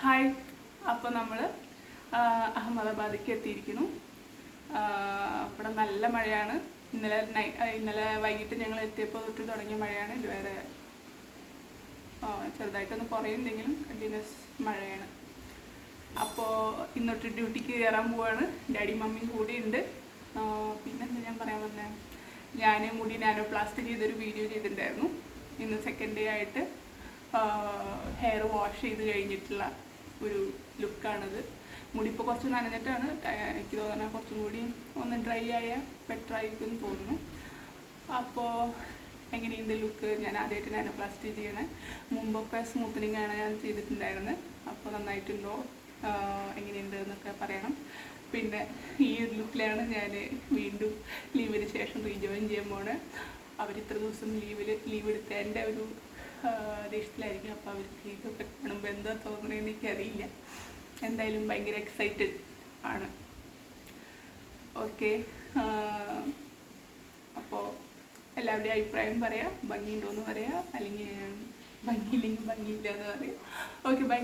Hi. അപ്പോൾ നമ്മൾ അഹമ്മദാബാദിലേക്ക് എത്തിയിരിക്കുന്നു. ഇവിടെ നല്ല മഴയാണ്. ഇന്നലെ വൈകിട്ട് ഞങ്ങൾ എത്തിയപ്പോൾ തൊട്ട് തുടങ്ങിയ മഴയാണ്. ഇതുവരെ ചെറുതായിട്ടൊന്ന് കുറയുന്നെങ്കിലും കണ്ടിന്യൂസ് മഴയാണ്. അപ്പോൾ ഇന്നൊട്ട് ഡ്യൂട്ടിക്ക് കയറാൻ പോവാണ്. ഡാഡി മമ്മിയും കൂടി ഉണ്ട്. പിന്നെന്താ ഞാൻ പറയാൻ വന്നത്, ഞാൻ മുടി നാനോപ്ലാസ്റ്റി ചെയ്തൊരു വീഡിയോ ചെയ്തിട്ടുണ്ടായിരുന്നു. ഇന്ന് സെക്കൻഡ് ഡേ ആയിട്ട് ഹെയർ വാഷ് ചെയ്ത് കഴിഞ്ഞിട്ടുള്ള ഒരു ലുക്കാണിത്. മുടി ഇപ്പോൾ കുറച്ച് നനഞ്ഞിട്ടാണ്. എനിക്ക് തോന്നുന്നത് കുറച്ചും കൂടി ഒന്ന് ഡ്രൈ ആയാൽ ബെറ്റർ ആയിരിക്കും തോന്നുന്നു. അപ്പോൾ എങ്ങനെയുണ്ട് ലുക്ക്? ഞാൻ ആദ്യമായിട്ട് നാനോപ്ലാസ്റ്റി ചെയ്യണേ. മുമ്പൊക്കെ സ്മൂത്തനിങ് ആണ് ഞാൻ ചെയ്തിട്ടുണ്ടായിരുന്നത്. അപ്പോൾ നന്നായിട്ടുണ്ടോ, എങ്ങനെയുണ്ട് എന്നൊക്കെ പറയണം. പിന്നെ ഈ ഒരു ലുക്കിലാണ് ഞാൻ വീണ്ടും ലീവിന് ശേഷം റീജോയിൻ ചെയ്യാൻ പോണേ. അവരിത്ര ദിവസം ലീവ് എടുത്തതിൻ്റെ ഒരു ദേഷ്യത്തിലായിരിക്കും. അപ്പോൾ അവർക്ക് ഇതൊക്കെ കാണുമ്പോൾ എന്താ തോന്നണമെന്ന് എനിക്കറിയില്ല. എന്തായാലും ഭയങ്കര എക്സൈറ്റഡ് ആണ്. ഓക്കെ, അപ്പോൾ എല്ലാവരുടെയും അഭിപ്രായം പറയാം. ഭംഗിയുണ്ടോയെന്ന് പറയാം, അല്ലെങ്കിൽ ഭംഗിയില്ലെങ്കിൽ ഭംഗിയില്ല എന്ന് പറയാം. Okay, by.